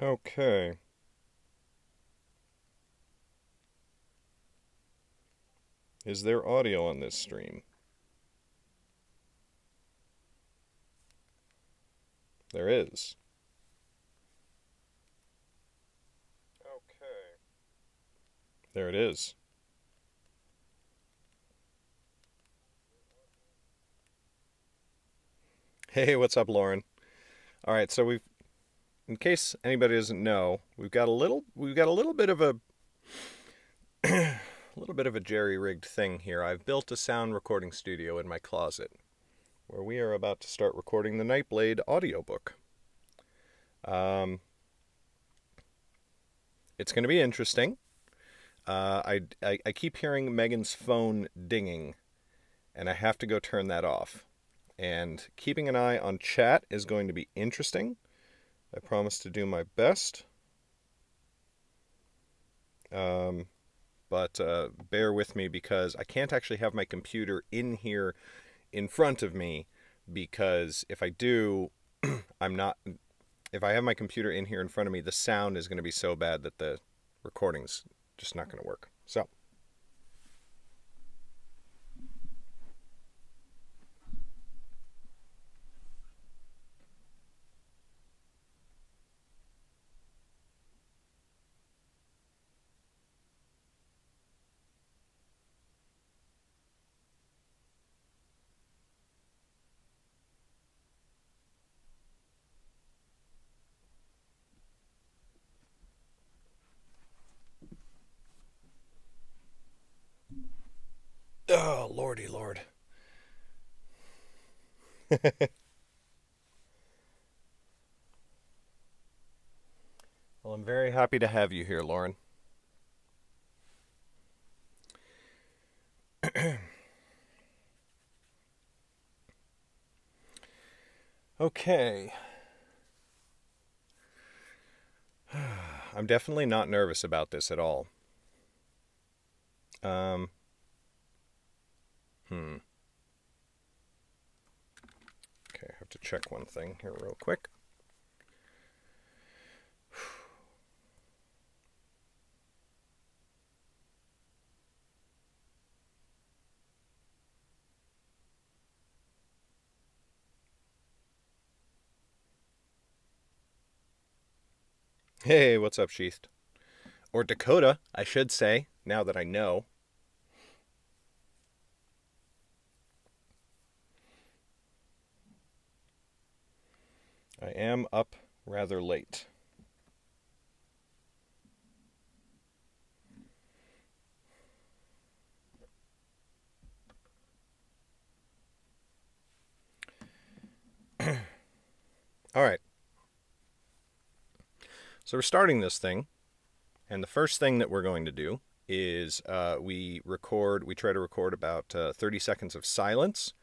Okay. Is there audio on this stream? There is. Okay. There it is. Hey, what's up, Lauren? All right, so in case anybody doesn't know, we've got a little bit of a jerry-rigged thing here. I've built a sound recording studio in my closet where we are about to start recording the Nightblade audiobook. Um, it's going to be interesting. I keep hearing Megan's phone dinging, and I have to go turn that off. And keeping an eye on chat is going to be interesting. I promise to do my best. Um, but bear with me because I can't actually have my computer in here in front of me because if I do, I'm not. If I have my computer in here in front of me, the sound is going to be so bad that the recording's just not going to work. So, oh lordy lord. Well, I'm very happy to have you here, Lauren. Okay. I'm definitely not nervous about this at all. Um, hmm. Okay, I have to check one thing here real quick. Hey, what's up, Sheathed? Or Dakota, I should say, now that I know. I am up rather late. All right. So we're starting this thing, and the first thing that we're going to do is we try to record about 30 seconds of silence,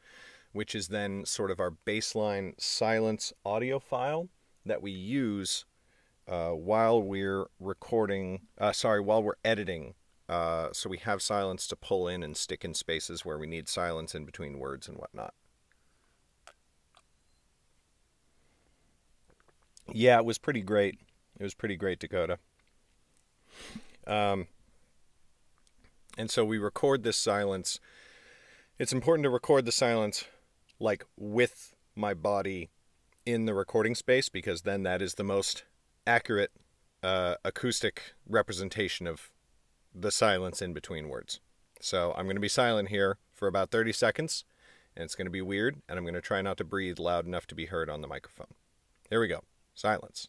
which is then sort of our baseline silence audio file that we use while we're while we're editing. So we have silence to pull in and stick in spaces where we need silence in between words and whatnot. Yeah, it was pretty great. It was pretty great, Dakota. Um, and so we record this silence. It's important to record the silence like with my body in the recording space because then that is the most accurate acoustic representation of the silence in between words. So I'm going to be silent here for about 30 seconds, and it's going to be weird, and I'm going to try not to breathe loud enough to be heard on the microphone. Here we go. Silence.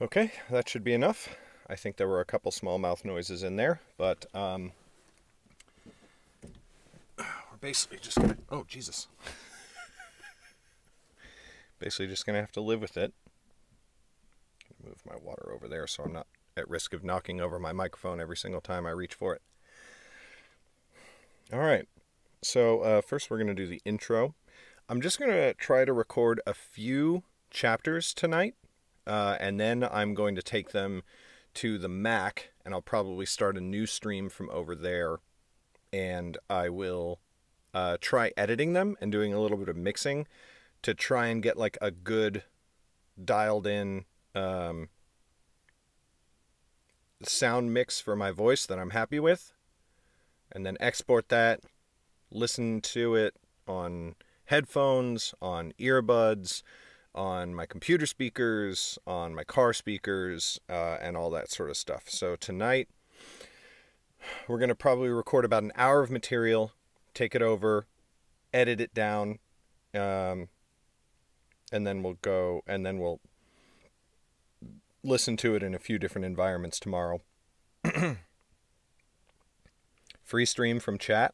Okay, that should be enough. I think there were a couple small mouth noises in there, but we're basically just gonna. Oh, Jesus. Basically just gonna have to live with it. Move my water over there so I'm not at risk of knocking over my microphone every single time I reach for it. All right, so first we're going to do the intro. I'm just going to try to record a few chapters tonight, and then I'm going to take them to the Mac, and I'll probably start a new stream from over there, and I will try editing them and doing a little bit of mixing to try and get like a good dialed in sound mix for my voice that I'm happy with, and then export that, listen to it on headphones, on earbuds, on my computer speakers, on my car speakers, and all that sort of stuff. So tonight, we're going to probably record about an hour of material, take it over, edit it down, and then we'll listen to it in a few different environments tomorrow. Free stream from chat?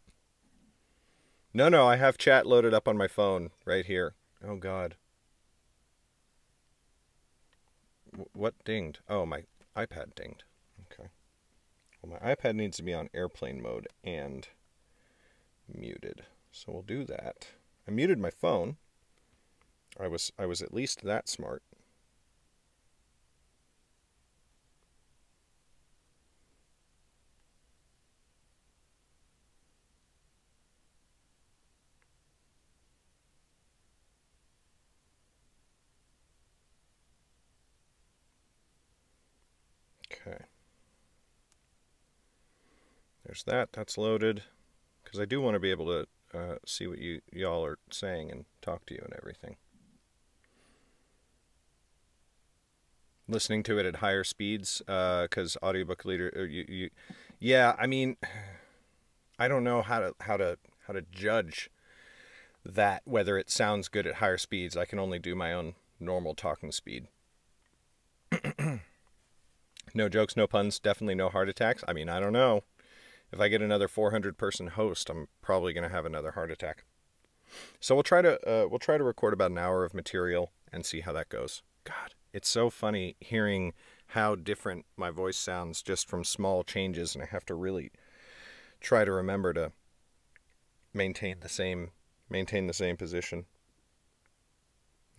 No, I have chat loaded up on my phone right here. Oh, God. What dinged? Oh, my iPad dinged. Okay. Well, my iPad needs to be on airplane mode and muted. So we'll do that. I muted my phone. I was at least that smart. Okay. There's that. That's loaded. Because I do want to be able to see what y'all are saying and talk to you and everything. Listening to it at higher speeds, because audiobook leader, yeah. I mean, I don't know how to judge that, whether it sounds good at higher speeds. I can only do my own normal talking speed. No jokes, no puns, definitely no heart attacks. I mean, I don't know. If I get another 400-person host, I'm probably going to have another heart attack. So we'll try to record about an hour of material and see how that goes. God, it's so funny hearing how different my voice sounds just from small changes, and I have to really try to remember to maintain the same position.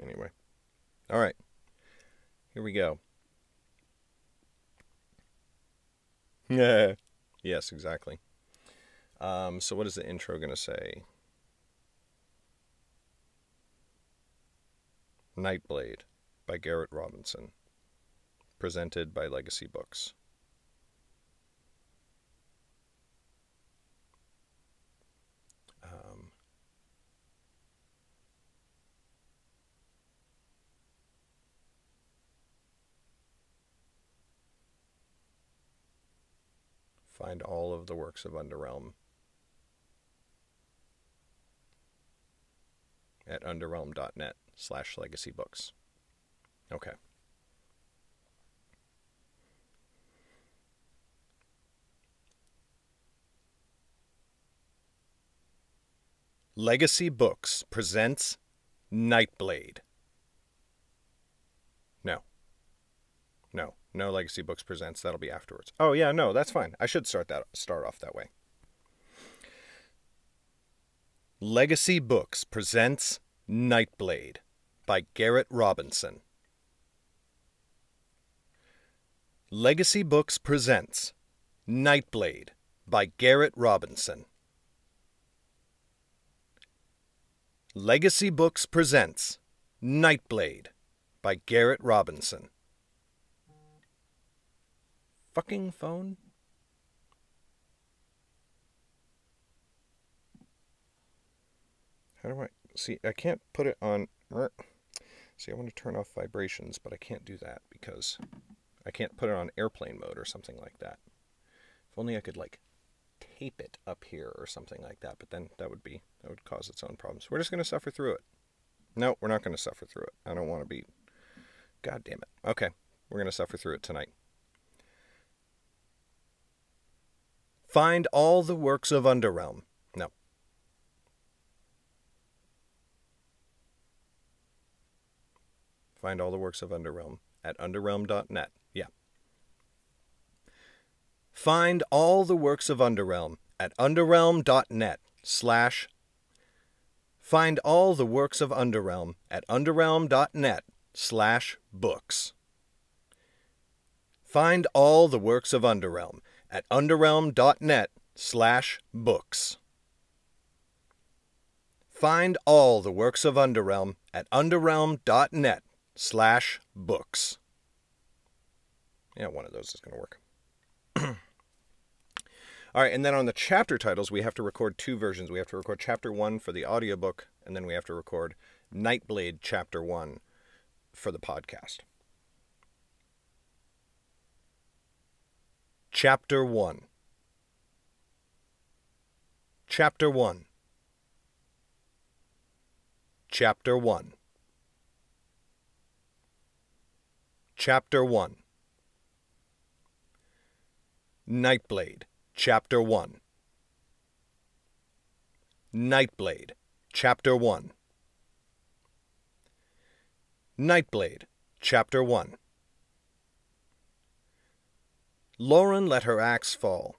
Anyway. All right. Here we go. Yeah. Yes, exactly. So what is the intro going to say? Nightblade by Garrett Robinson. Presented by Legacy Books. Find all of the works of Underrealm at underrealm.net/legacybooks. Okay. Legacy Books presents Nightblade. No Legacy Books presents. That'll be afterwards. Oh yeah, no, that's fine. I should start off that way. Legacy Books presents Nightblade by Garrett Robinson. Legacy Books presents Nightblade by Garrett Robinson. Legacy Books presents Nightblade by Garrett Robinson. Fucking phone? How do I... See, I can't put it on... See, I want to turn off vibrations, but I can't do that because I can't put it on airplane mode or something like that. If only I could, like, tape it up here or something like that, but then that would cause its own problems. We're just going to suffer through it. No, we're not going to suffer through it. I don't want to be... God damn it. Okay. We're going to suffer through it tonight. Find all the works of Underrealm. No. Find all the works of Underrealm at underrealm.net. Yeah. Find all the works of Underrealm at underrealm.net / Find all the works of Underrealm at underrealm.net /books. Find all the works of Underrealm at underrealm.net /books. Find all the works of Underrealm at underrealm.net /books. Yeah, one of those is going to work. All right, and then on the chapter titles, we have to record 2 versions. We have to record Chapter 1 for the audiobook, and then we have to record Nightblade Chapter 1 for the podcast. Chapter 1. Chapter 1. Chapter 1. Chapter 1. Nightblade, Chapter 1. Nightblade, Chapter 1. Nightblade, Chapter 1. Lauren let her axe fall.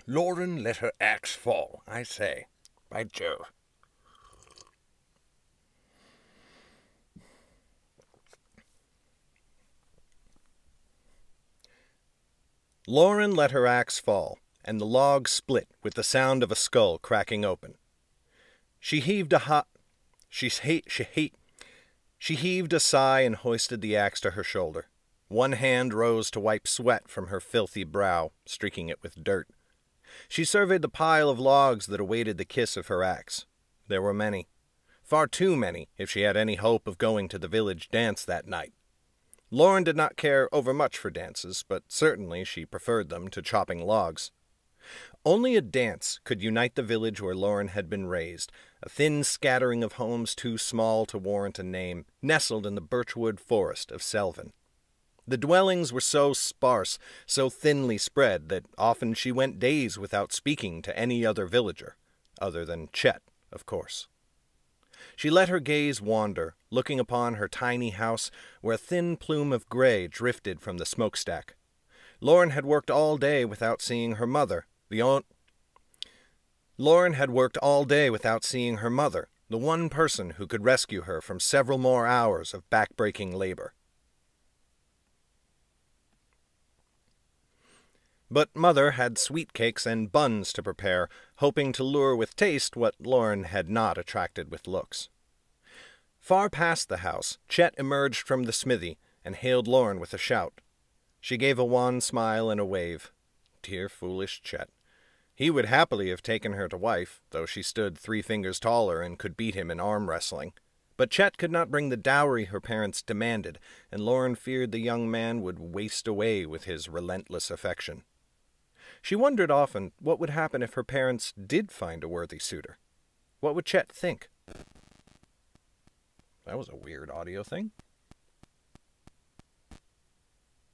Lauren let her axe fall, I say. By Jove. Lauren let her axe fall, and the log split with the sound of a skull cracking open. She heaved a sigh and hoisted the axe to her shoulder. One hand rose to wipe sweat from her filthy brow, streaking it with dirt. She surveyed the pile of logs that awaited the kiss of her axe. There were many. Far too many, if she had any hope of going to the village dance that night. Lauren did not care overmuch for dances, but certainly she preferred them to chopping logs. Only a dance could unite the village where Lauren had been raised, a thin scattering of homes too small to warrant a name, nestled in the birchwood forest of Selvin. The dwellings were so sparse, so thinly spread, that often she went days without speaking to any other villager, other than Chet, of course. She let her gaze wander, looking upon her tiny house where a thin plume of gray drifted from the smokestack. Lauren had worked all day without seeing her mother, the one person who could rescue her from several more hours of back-breaking labor. But Mother had sweet cakes and buns to prepare, hoping to lure with taste what Lauren had not attracted with looks. Far past the house, Chet emerged from the smithy and hailed Lauren with a shout. She gave a wan smile and a wave. Dear foolish Chet. He would happily have taken her to wife, though she stood 3 fingers taller and could beat him in arm wrestling. But Chet could not bring the dowry her parents demanded, and Lauren feared the young man would waste away with his relentless affection. She wondered often what would happen if her parents did find a worthy suitor. What would Chet think? That was a weird audio thing.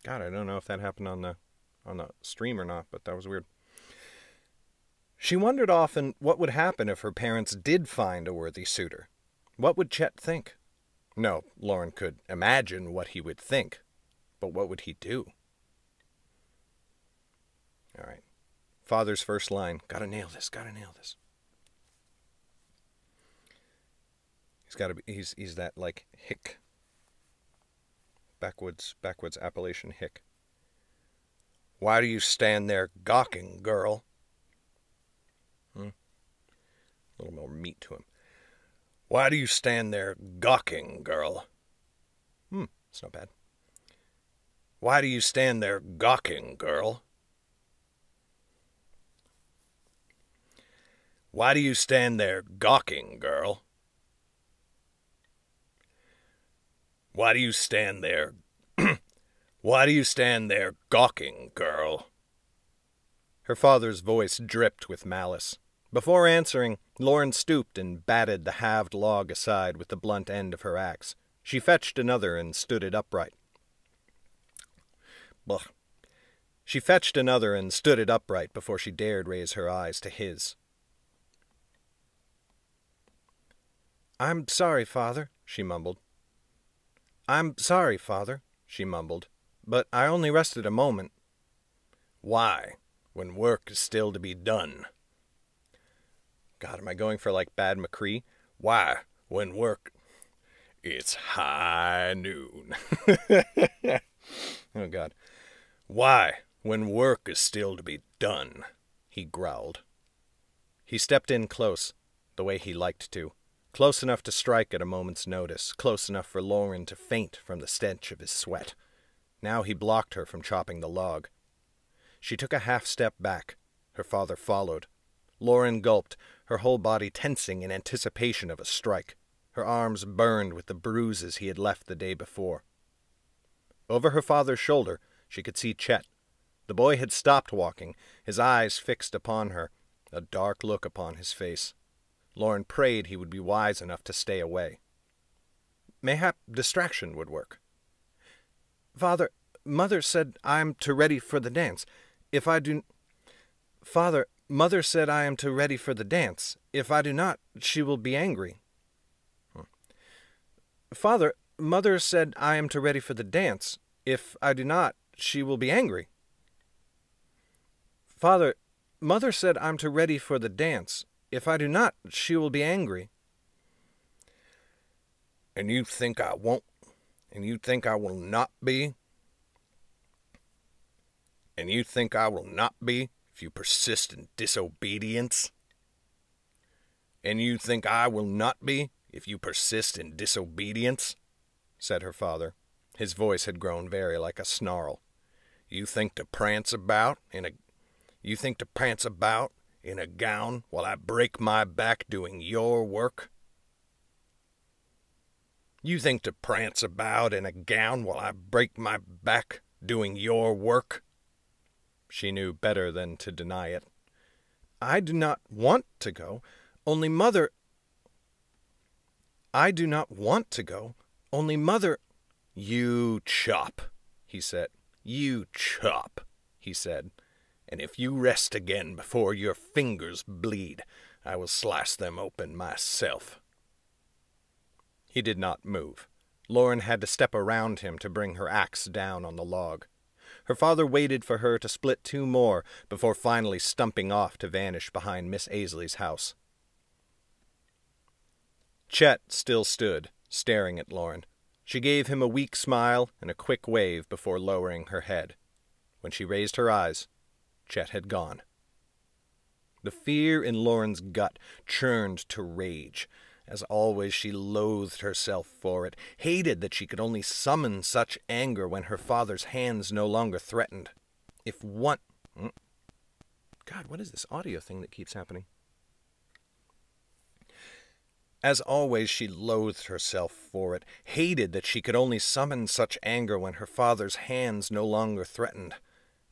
God, I don't know if that happened on the stream or not, but that was weird. She wondered often what would happen if her parents did find a worthy suitor. What would Chet think? No, Lauren could imagine what he would think, but what would he do? All right. Father's first line. Gotta nail this. He's that, like, hick. Backwoods Appalachian hick. Why do you stand there gawking, girl? A little more meat to him. Why do you stand there gawking, girl? It's not bad. Why do you stand there gawking, girl? Why do you stand there gawking, girl? Why do you stand there? Why do you stand there gawking, girl? Her father's voice dripped with malice. Before answering, Lauren stooped and batted the halved log aside with the blunt end of her axe. She fetched another and stood it upright. Blah. She fetched another and stood it upright before she dared raise her eyes to his. "I'm sorry, Father," she mumbled. "I'm sorry, Father," she mumbled, "but I only rested a moment." "Why, when work is still to be done?" God, am I going for like Bad McCree? "Why, when work... It's high noon." Oh, God. "Why, when work is still to be done?" he growled. He stepped in close, the way he liked to. Close enough to strike at a moment's notice, close enough for Lauren to faint from the stench of his sweat. Now he blocked her from chopping the log. She took a half-step back. Her father followed. Lauren gulped, her whole body tensing in anticipation of a strike. Her arms burned with the bruises he had left the day before. Over her father's shoulder, she could see Chet. The boy had stopped walking, his eyes fixed upon her, a dark look upon his face. Lauren prayed he would be wise enough to stay away. Mayhap distraction would work. "Father, Mother said I am to ready for the dance. If I do... Father, Mother said I am to ready for the dance. If I do not, she will be angry." "Father, Mother said I am to ready for the dance. If I do not, she will be angry." "Father, Mother said I'm to ready for the dance. If I do not, she will be angry." "And you think I won't? And you think I will not be? And you think I will not be if you persist in disobedience? And you think I will not be if you persist in disobedience?" said her father. His voice had grown very like a snarl. You think to prance about in a gown while I break my back doing your work? You think to prance about in a gown while I break my back doing your work?" She knew better than to deny it. "I do not want to go, only Mother... I do not want to go, only Mother..." "You chop," he said. "You chop," he said. "And if you rest again before your fingers bleed, I will slice them open myself." He did not move. Lauren had to step around him to bring her axe down on the log. Her father waited for her to split two more before finally stumping off to vanish behind Miss Aisley's house. Chet still stood, staring at Lauren. She gave him a weak smile and a quick wave before lowering her head. When she raised her eyes, Chet had gone. The fear in Lauren's gut churned to rage. As always, she loathed herself for it, hated that she could only summon such anger when her father's hands no longer threatened. If one... God, what is this audio thing that keeps happening? As always, she loathed herself for it, hated that she could only summon such anger when her father's hands no longer threatened.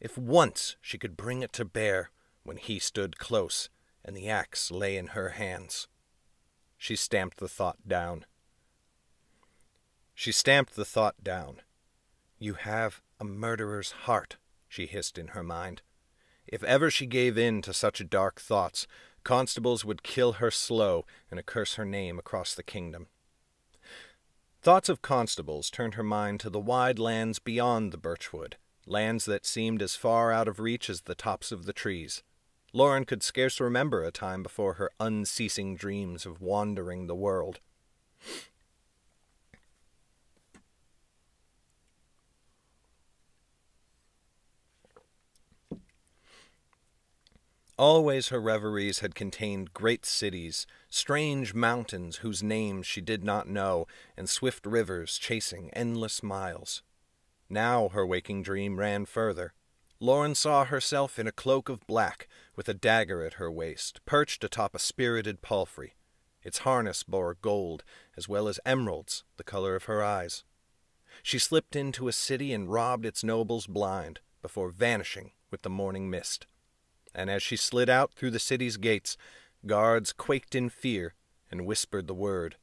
If once she could bring it to bear when he stood close and the axe lay in her hands. She stamped the thought down. "You have a murderer's heart," she hissed in her mind. If ever she gave in to such dark thoughts, constables would kill her slow and accurse her name across the kingdom. Thoughts of constables turned her mind to the wide lands beyond the birchwood, lands that seemed as far out of reach as the tops of the trees. Lauren could scarce remember a time before her unceasing dreams of wandering the world. Always her reveries had contained great cities, strange mountains whose names she did not know, and swift rivers chasing endless miles. Now her waking dream ran further. Lauren saw herself in a cloak of black, with a dagger at her waist, perched atop a spirited palfrey. Its harness bore gold, as well as emeralds, the color of her eyes. She slipped into a city and robbed its nobles blind, before vanishing with the morning mist. And as she slid out through the city's gates, guards quaked in fear and whispered the word,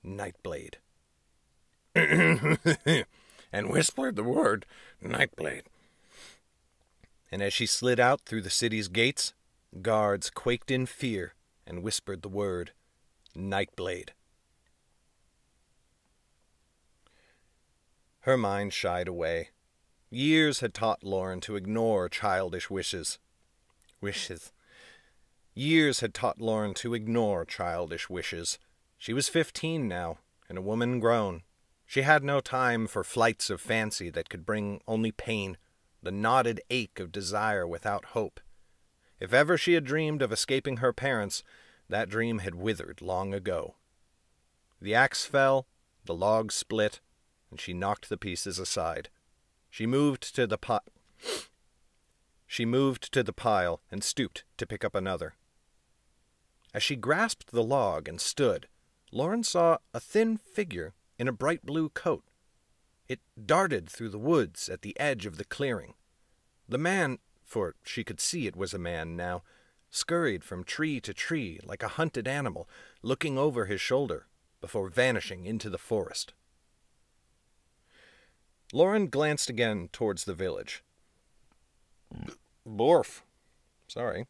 Nightblade. And whispered the word, Nightblade. and as she slid out through the city's gates, guards quaked in fear and whispered the word, Nightblade. Her mind shied away. Years had taught Lauren to ignore childish wishes. Years had taught Lauren to ignore childish wishes. She was 15 now, and a woman grown. She had no time for flights of fancy that could bring only pain, the knotted ache of desire without hope. If ever she had dreamed of escaping her parents, that dream had withered long ago. The axe fell, the log split, and she knocked the pieces aside. She moved to the pile and stooped to pick up another. As she grasped the log and stood, Lauren saw a thin figure in a bright blue coat. It darted through the woods at the edge of the clearing. The man, for she could see it was a man now, scurried from tree to tree like a hunted animal, looking over his shoulder before vanishing into the forest. Lauren glanced again towards the village. Borf. Sorry.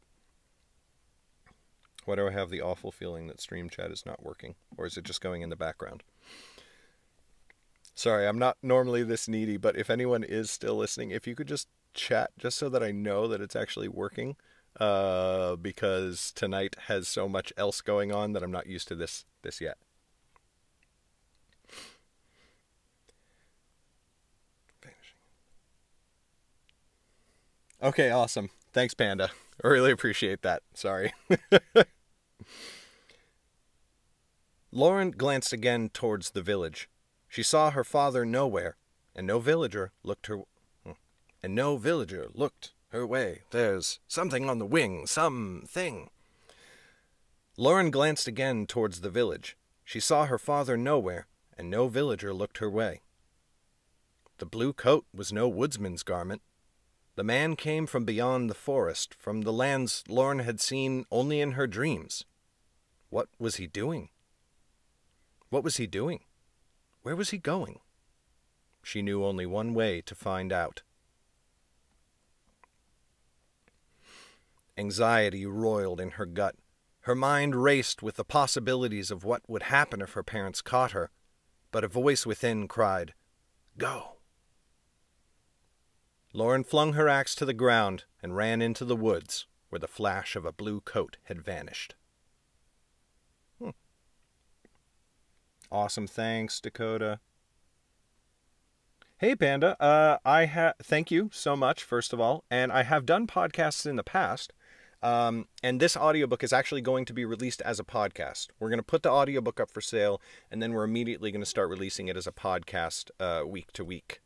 Why do I have the awful feeling that stream chat is not working? Or is it just going in the background? Sorry, I'm not normally this needy, but if anyone is still listening, if you could just chat just so that I know that it's actually working, because tonight has so much else going on that I'm not used to this yet. Okay, awesome. Thanks, Panda. I really appreciate that. Sorry. Lauren glanced again towards the village. She saw her father nowhere, and no villager looked her way. There's something on the wing, something. Lauren glanced again towards the village. She saw her father nowhere, and no villager looked her way. The blue coat was no woodsman's garment. The man came from beyond the forest, from the lands Lauren had seen only in her dreams. What was he doing? What was he doing? Where was he going? She knew only one way to find out. Anxiety roiled in her gut. Her mind raced with the possibilities of what would happen if her parents caught her, but a voice within cried, "Go!" Lauren flung her axe to the ground and ran into the woods, where the flash of a blue coat had vanished. Awesome, thanks, Dakota. Hey, Panda. Thank you so much, first of all. And I have done podcasts in the past. And this audiobook is actually going to be released as a podcast. We're going to put the audiobook up for sale, and then we're immediately going to start releasing it as a podcast week to week,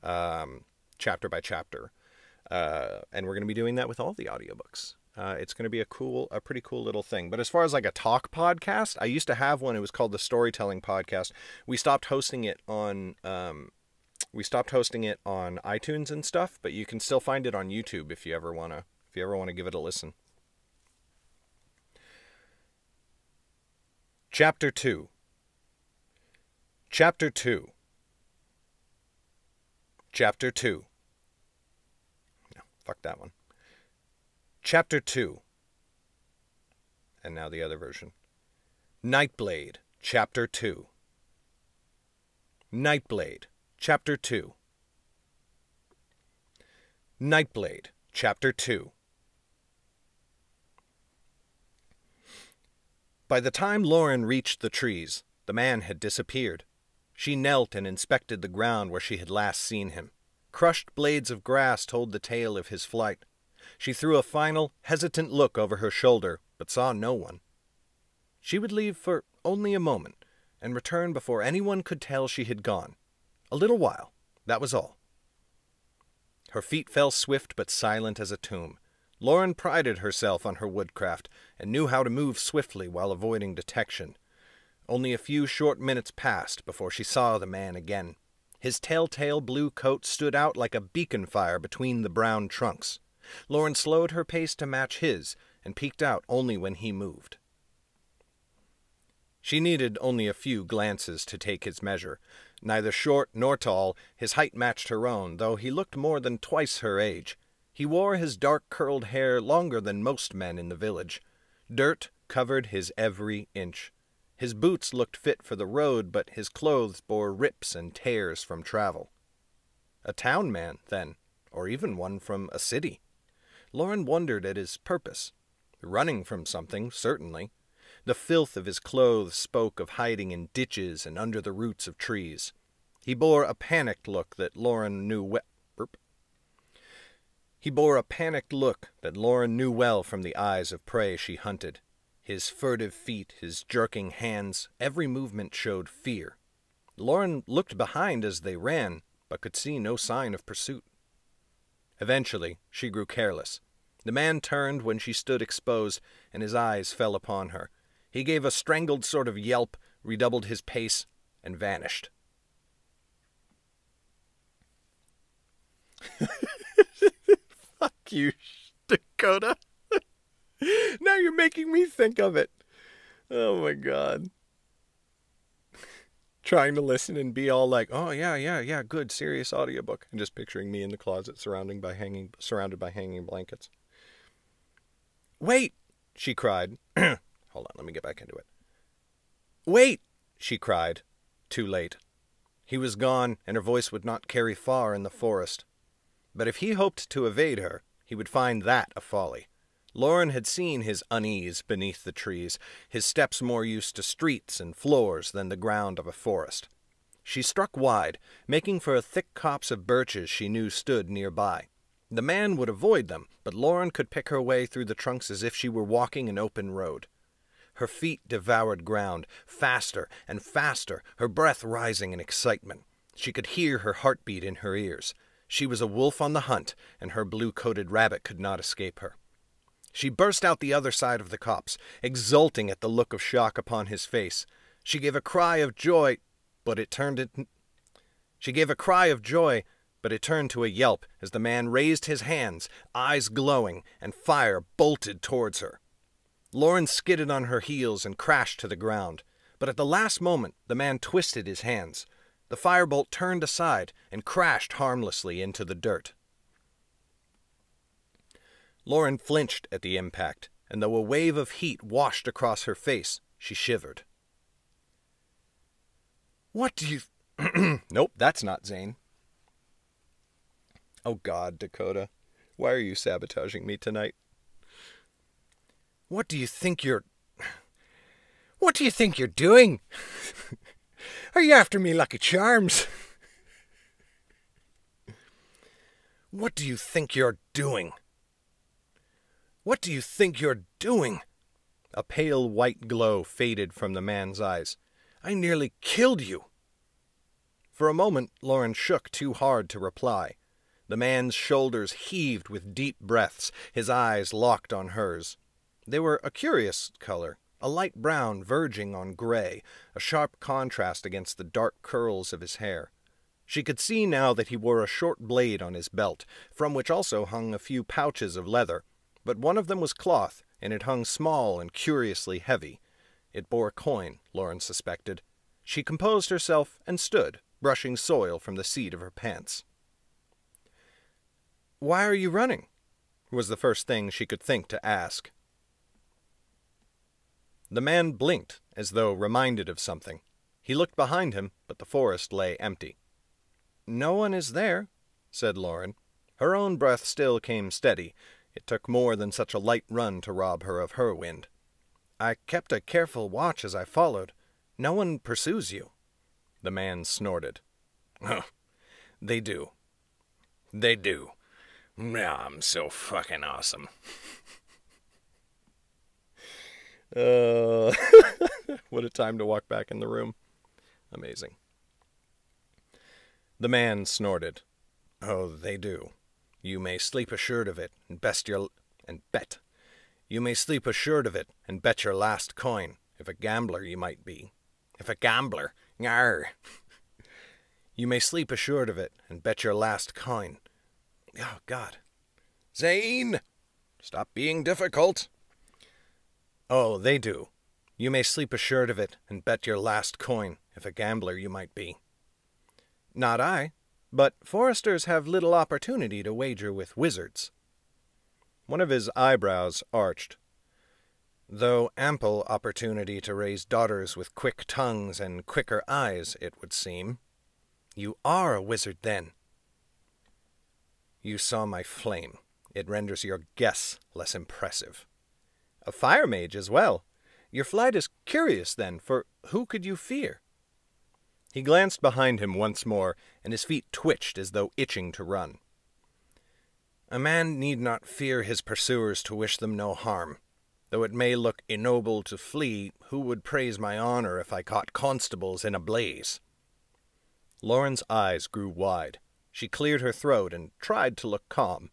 chapter by chapter. And we're going to be doing that with all the audiobooks. It's going to be a pretty cool little thing. But as far as like a talk podcast, I used to have one. It was called the Storytelling Podcast. We stopped hosting it on iTunes and stuff, but you can still find it on YouTube if you ever want to give it a listen. Chapter 2. Chapter 2. Chapter 2. No, fuck that one. Chapter 2. And now the other version. Nightblade, Chapter 2. Nightblade, Chapter 2. Nightblade, Chapter 2. By the time Lauren reached the trees, the man had disappeared. She knelt and inspected the ground where she had last seen him. Crushed blades of grass told the tale of his flight. She threw a final, hesitant look over her shoulder, but saw no one. She would leave for only a moment, and return before anyone could tell she had gone. A little while, that was all. Her feet fell swift but silent as a tomb. Lauren prided herself on her woodcraft, and knew how to move swiftly while avoiding detection. Only a few short minutes passed before she saw the man again. His telltale blue coat stood out like a beacon fire between the brown trunks. Lauren slowed her pace to match his, and peeked out only when he moved. She needed only a few glances to take his measure. Neither short nor tall, his height matched her own, though he looked more than twice her age. He wore his dark curled hair longer than most men in the village. Dirt covered his every inch. His boots looked fit for the road, but his clothes bore rips and tears from travel. A town man, then, or even one from a city. Lauren wondered at his purpose. Running from something, certainly. The filth of his clothes spoke of hiding in ditches and under the roots of trees. He bore a panicked look that Lauren knew well. He bore a panicked look that Lauren knew well from the eyes of prey she hunted. His furtive feet, his jerking hands, every movement showed fear. Lauren looked behind as they ran, but could see no sign of pursuit. Eventually, she grew careless. The man turned when she stood exposed, and his eyes fell upon her. He gave a strangled sort of yelp, redoubled his pace, and vanished. Fuck you, Dakota. Now you're making me think of it. Oh my God. Trying to listen and be all like, oh yeah, good, serious audiobook. And just picturing me in the closet surrounded by hanging blankets. Wait, she cried. Hold on, let me get back into it. Wait, she cried. Too late. He was gone, and her voice would not carry far in the forest. But if he hoped to evade her, he would find that a folly. Lauren had seen his unease beneath the trees, his steps more used to streets and floors than the ground of a forest. She struck wide, making for a thick copse of birches she knew stood nearby. The man would avoid them, but Lauren could pick her way through the trunks as if she were walking an open road. Her feet devoured ground, faster and faster, her breath rising in excitement. She could hear her heartbeat in her ears. She was a wolf on the hunt, and her blue-coated rabbit could not escape her. She burst out the other side of the copse, exulting at the look of shock upon his face. She gave a cry of joy, but it turned to a yelp as the man raised his hands, eyes glowing, and fire bolted towards her. Lauren skidded on her heels and crashed to the ground, but at the last moment the man twisted his hands. The firebolt turned aside and crashed harmlessly into the dirt. Lauren flinched at the impact, and though a wave of heat washed across her face, she shivered. What do you... Nope, that's not Zane. Oh God, Dakota. Why are you sabotaging me tonight? What do you think you're doing? Are you after me, Lucky Charms? What do you think you're doing? What do you think you're doing? A pale white glow faded from the man's eyes. I nearly killed you. For a moment, Lauren shook too hard to reply. The man's shoulders heaved with deep breaths, his eyes locked on hers. They were a curious color, a light brown verging on gray, a sharp contrast against the dark curls of his hair. She could see now that he wore a short blade on his belt, from which also hung a few pouches of leather, but one of them was cloth, and it hung small and curiously heavy. It bore a coin, Lauren suspected. She composed herself and stood, brushing soil from the seat of her pants. Why are you running? Was the first thing she could think to ask. The man blinked, as though reminded of something. He looked behind him, but the forest lay empty. No one is there, said Lauren. Her own breath still came steady. It took more than such a light run to rob her of her wind. I kept a careful watch as I followed. No one pursues you. The man snorted. Oh, they do. They do. I'm so fucking awesome. What a time to walk back in the room. Amazing. The man snorted. Oh, they do. You may sleep assured of it, and bet. You may sleep assured of it, and bet your last coin, if a gambler you might be. If a gambler, yarr. You may sleep assured of it, and bet your last coin. Oh, God. Zane! Stop being difficult. Oh, they do. You may sleep assured of it, and bet your last coin, if a gambler you might be. Not I, but foresters have little opportunity to wager with wizards. One of his eyebrows arched. Though ample opportunity to raise daughters with quick tongues and quicker eyes, it would seem. You are a wizard, then. You saw my flame. It renders your guess less impressive. A fire mage as well. Your flight is curious, then, for who could you fear? He glanced behind him once more, and his feet twitched as though itching to run. A man need not fear his pursuers to wish them no harm. Though it may look ignoble to flee, who would praise my honor if I caught constables in a blaze? Lauren's eyes grew wide. She cleared her throat and tried to look calm.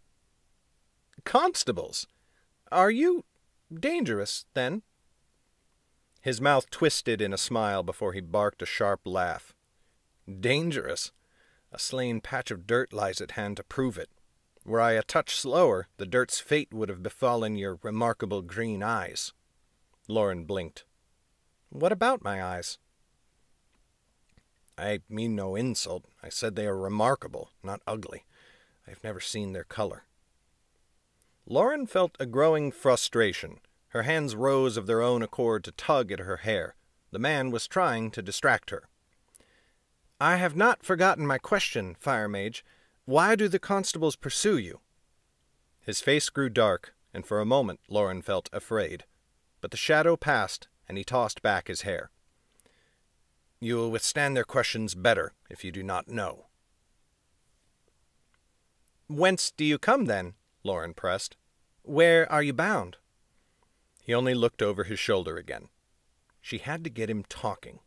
Constables? Are you dangerous, then? His mouth twisted in a smile before he barked a sharp laugh. Dangerous? A slain patch of dirt lies at hand to prove it. Were I a touch slower, the dirt's fate would have befallen your remarkable green eyes. Lauren blinked. What about my eyes? I mean no insult. I said they are remarkable, not ugly. I have never seen their color. Lauren felt a growing frustration. Her hands rose of their own accord to tug at her hair. The man was trying to distract her. I have not forgotten my question, Fire Mage. Why do the constables pursue you? His face grew dark, and for a moment Lauren felt afraid. But the shadow passed, and he tossed back his hair. You will withstand their questions better if you do not know. Whence do you come, then? Lauren pressed. Where are you bound? He only looked over his shoulder again. She had to get him talking.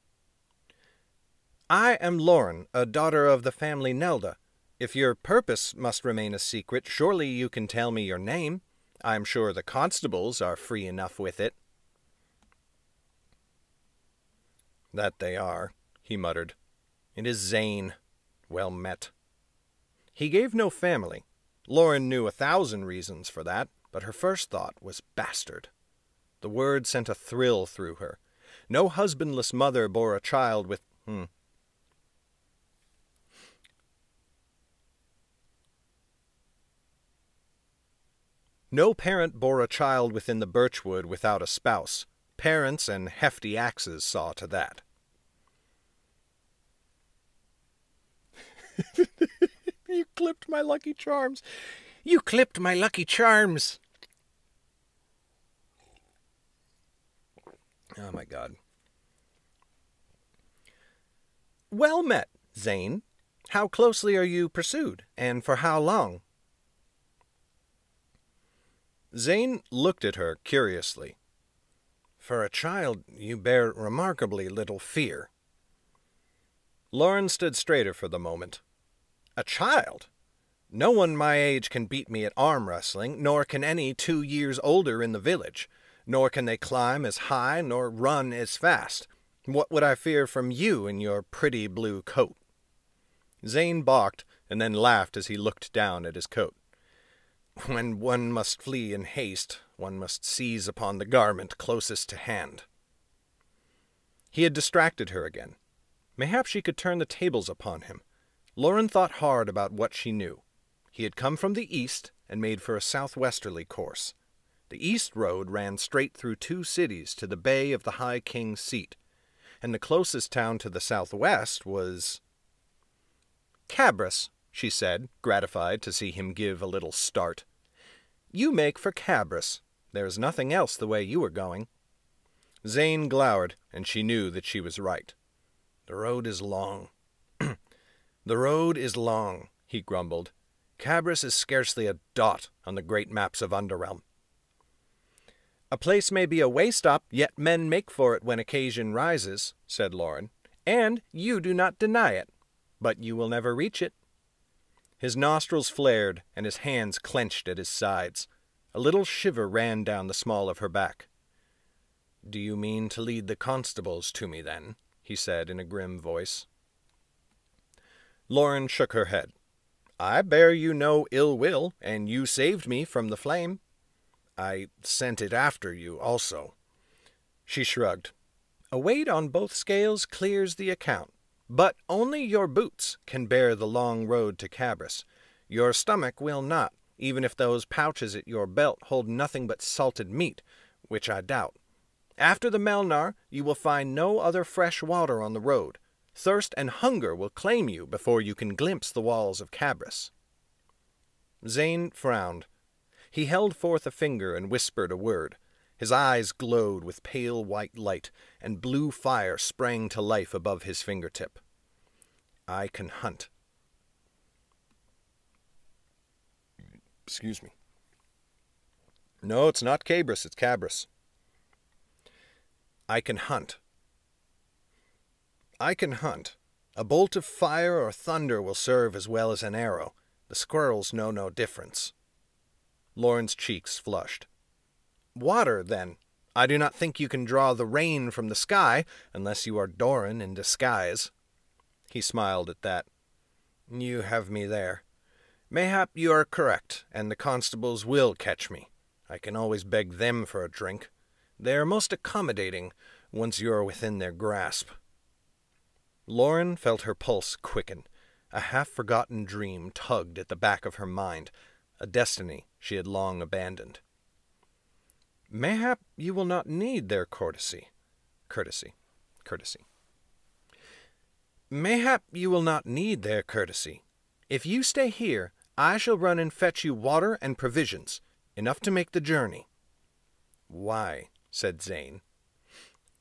I am Lauren, a daughter of the family Nelda. If your purpose must remain a secret, surely you can tell me your name. I am sure the constables are free enough with it. That they are, he muttered. It is Zane. Well met. He gave no family. Lauren knew 1,000 reasons for that, but her first thought was bastard. The word sent a thrill through her. No husbandless mother bore a child with... No parent bore a child within the birchwood without a spouse. Parents and hefty axes saw to that. You clipped my lucky charms. You clipped my lucky charms. Oh, my God. Well met, Zane. How closely are you pursued, and for how long? Zane looked at her curiously. For a child, you bear remarkably little fear. Lauren stood straighter for the moment. A child? No one my age can beat me at arm wrestling, nor can any 2 years older in the village. Nor can they climb as high, nor run as fast. What would I fear from you in your pretty blue coat? Zane balked, and then laughed as he looked down at his coat. When one must flee in haste, one must seize upon the garment closest to hand. He had distracted her again. Mayhap she could turn the tables upon him. Lauren thought hard about what she knew. He had come from the east and made for a southwesterly course. The east road ran straight through 2 cities to the bay of the High King's seat, and the closest town to the southwest was... Cabras, she said, gratified to see him give a little start. You make for Cabras. There's nothing else the way you are going. Zane glowered, and she knew that she was right. The road is long. The road is long, he grumbled. Cabras is scarcely a dot on the great maps of Underrealm. A place may be a way-stop, yet men make for it when occasion rises, said Lauren, and you do not deny it. But you will never reach it. His nostrils flared, and his hands clenched at his sides. A little shiver ran down the small of her back. Do you mean to lead the constables to me, then? He said in a grim voice. Lauren shook her head. I bear you no ill will, and you saved me from the flame. I sent it after you also. She shrugged. A weight on both scales clears the account. But only your boots can bear the long road to Cabras. Your stomach will not, even if those pouches at your belt hold nothing but salted meat, which I doubt. After the Melnar, you will find no other fresh water on the road. Thirst and hunger will claim you before you can glimpse the walls of Cabris." Zane frowned. He held forth a finger and whispered a word. His eyes glowed with pale white light, and blue fire sprang to life above his fingertip. "I can hunt." Excuse me. No, it's not Cabris, it's Cabris. "I can hunt." "I can hunt. A bolt of fire or thunder will serve as well as an arrow. The squirrels know no difference." Lauren's cheeks flushed. "Water, then. I do not think you can draw the rain from the sky, unless you are Doran in disguise." He smiled at that. "You have me there. Mayhap you are correct, and the constables will catch me. I can always beg them for a drink. They are most accommodating, once you are within their grasp." Lauren felt her pulse quicken. A half-forgotten dream tugged at the back of her mind, a destiny she had long abandoned. "Mayhap you will not need their courtesy. Mayhap you will not need their courtesy. If you stay here, I shall run and fetch you water and provisions, enough to make the journey." "Why?" said Zane.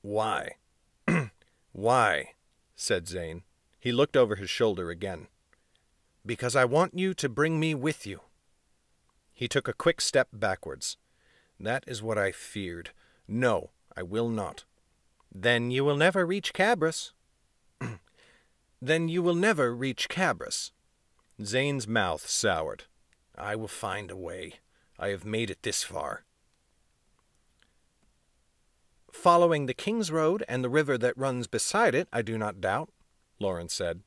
"Why?" "Why?" said Zane. He looked over his shoulder again. "Because I want you to bring me with you." He took a quick step backwards. "That is what I feared. No, I will not." "Then you will never reach Cabris." "Then you will never reach Cabris." Zane's mouth soured. "I will find a way. I have made it this far." "Following the King's Road and the river that runs beside it, I do not doubt," Lauren said.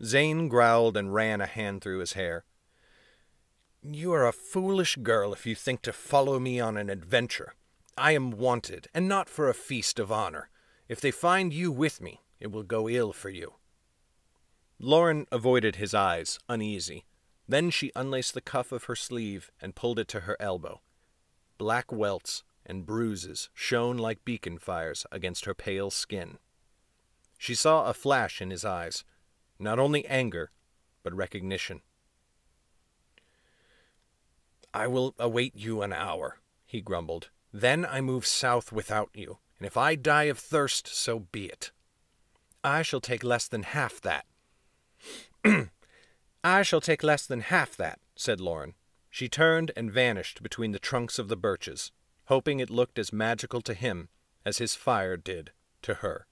Zane growled and ran a hand through his hair. "You are a foolish girl if you think to follow me on an adventure. I am wanted, and not for a feast of honor. If they find you with me, it will go ill for you." Lauren avoided his eyes, uneasy. Then she unlaced the cuff of her sleeve and pulled it to her elbow. Black welts and bruises shone like beacon fires against her pale skin. She saw a flash in his eyes, not only anger, but recognition. "I will await you an hour," he grumbled. "Then I move south without you, and if I die of thirst, so be it." "I shall take less than half that." "I shall take less than half that," said Lauren. She turned and vanished between the trunks of the birches, hoping it looked as magical to him as his fire did to her.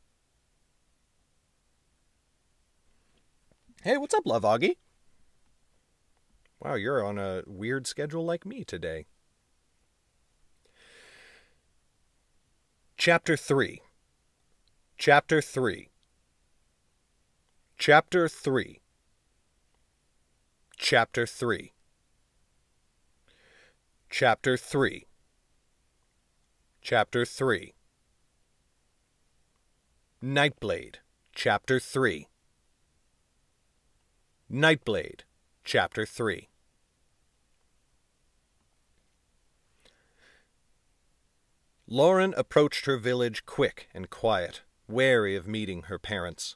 Hey, what's up, Love Augie? Wow, you're on a weird schedule like me today. Chapter 3. Chapter 3. Chapter 3. Chapter 3. Chapter 3. Chapter 3. Nightblade, Chapter 3. Nightblade, Chapter 3. Lauren approached her village quick and quiet, wary of meeting her parents.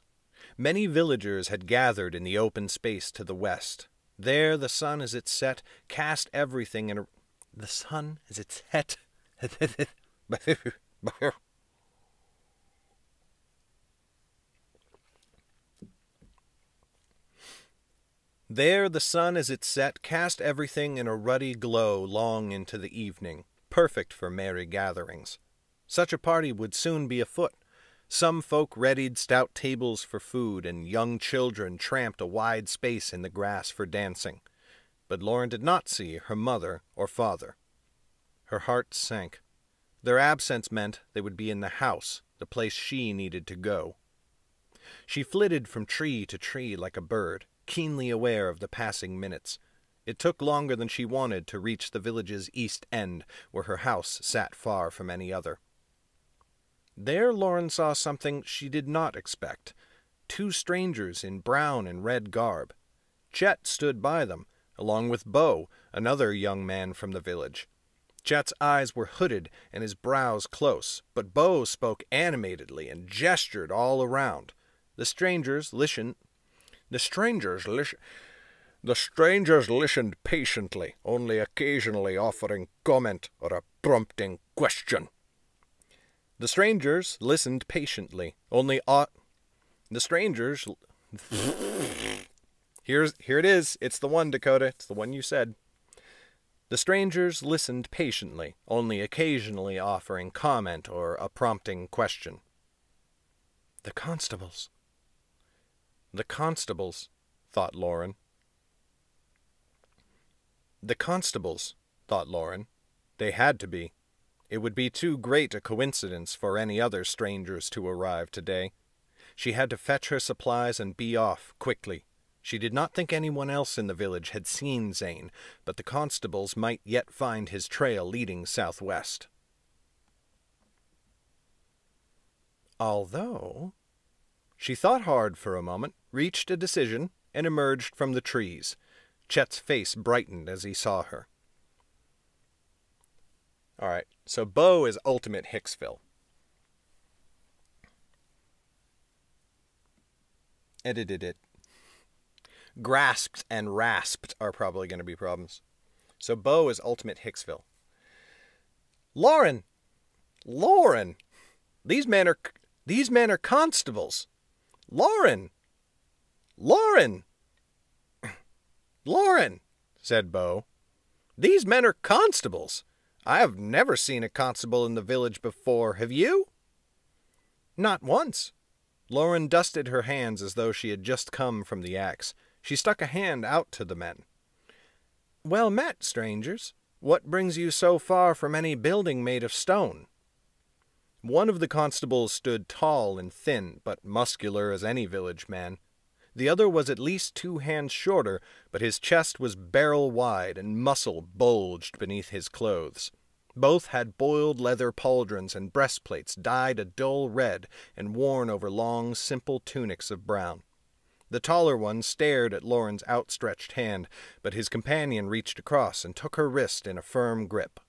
Many villagers had gathered in the open space to the west. There the sun as it set cast everything in a... The sun as it set... There the sun as it set cast everything in a ruddy glow long into the evening, perfect for merry gatherings. Such a party would soon be afoot. Some folk readied stout tables for food, and young children tramped a wide space in the grass for dancing. But Lauren did not see her mother or father. Her heart sank. Their absence meant they would be in the house, the place she needed to go. She flitted from tree to tree like a bird, keenly aware of the passing minutes. It took longer than she wanted to reach the village's east end, where her house sat far from any other. There Lauren saw something she did not expect. 2 strangers in brown and red garb. Chet stood by them, along with Bo, another young man from the village. Chet's eyes were hooded and his brows close, but Bo spoke animatedly and gestured all around. The strangers listened patiently, only occasionally offering comment or a prompting question. The strangers listened patiently, only the strangers... Here it is. It's the one, Dakota. It's the one you said. The strangers listened patiently, only occasionally offering comment or a prompting question. The constables. The constables, thought Lauren. The constables, thought Lauren. They had to be. It would be too great a coincidence for any other strangers to arrive today. She had to fetch her supplies and be off quickly. She did not think anyone else in the village had seen Zane, but the constables might yet find his trail leading southwest. Although... She thought hard for a moment, reached a decision, and emerged from the trees. Chet's face brightened as he saw her. All right, so Bo is ultimate Hicksville. Edited it. Grasped and rasped are probably going to be problems. So Bo is ultimate Hicksville. Lauren! These men are constables. Lauren! Lauren, said Bo. These men are constables. I have never seen a constable in the village before. Have you? Not once. Lauren dusted her hands as though she had just come from the axe. She stuck a hand out to the men. Well met, strangers. What brings you so far from any building made of stone? One of the constables stood tall and thin, but muscular as any village man. The other was at least 2 hands shorter, but his chest was barrel-wide and muscle bulged beneath his clothes. Both had boiled leather pauldrons and breastplates dyed a dull red and worn over long, simple tunics of brown. The taller one stared at Lauren's outstretched hand, but his companion reached across and took her wrist in a firm grip.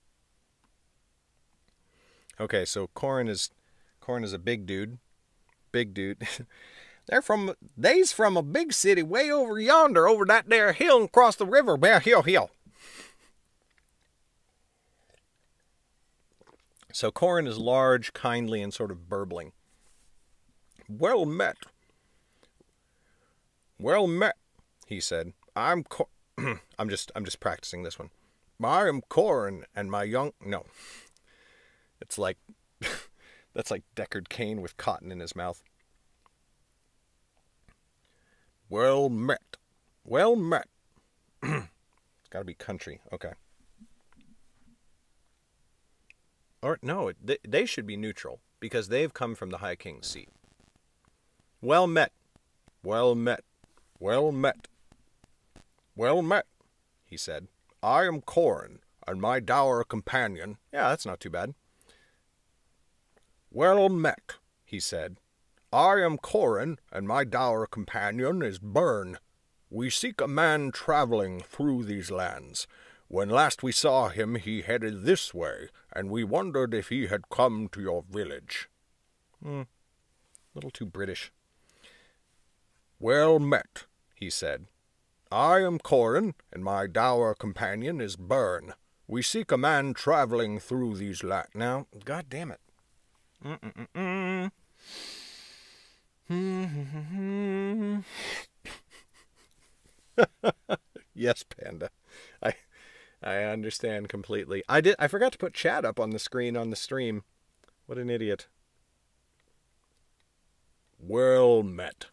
Okay, so Corin is a big dude. Big dude. They's from a big city way over yonder, over that there hill and across the river. Bear hill. So Corin is large, kindly, and sort of burbling. Well met, he said. I'm just practicing this one. I am Corin, and my young... No. It's like... That's like Deckard Cain with cotton in his mouth. Well met. It's gotta be country. Okay. Or, no, they should be neutral, because they've come from the High King's seat. Well met, he said. I am Corin, and my dour companion... Yeah, that's not too bad. Well met, he said. I am Corin, and my dour companion is Byrne. We seek a man traveling through these lands. When last we saw him, he headed this way, and we wondered if he had come to your village. A little too British. Well met, he said. I am Corin, and my dour companion is Byrne. We seek a man traveling through these lands. Now, God damn it. Yes, Panda. I understand completely. I forgot to put chat up on the screen on the stream. What an idiot. Well met,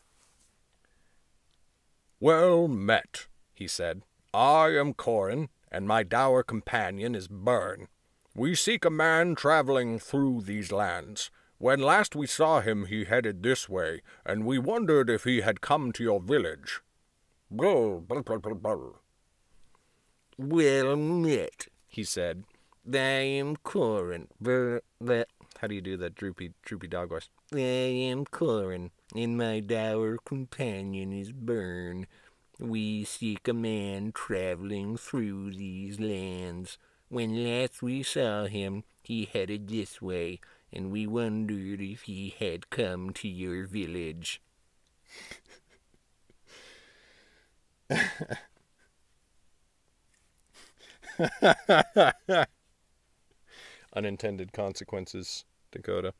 he said. I am Corin, and my dour companion is Byrne. We seek a man traveling through these lands. When last we saw him, he headed this way, and we wondered if he had come to your village. Well met, he said. I am Corin. How do you do that droopy dog voice? I am Corin, and my dour companion is Byrne. We seek a man traveling through these lands. When last we saw him, he headed this way, and we wondered if he had come to your village." Unintended consequences, Dakota.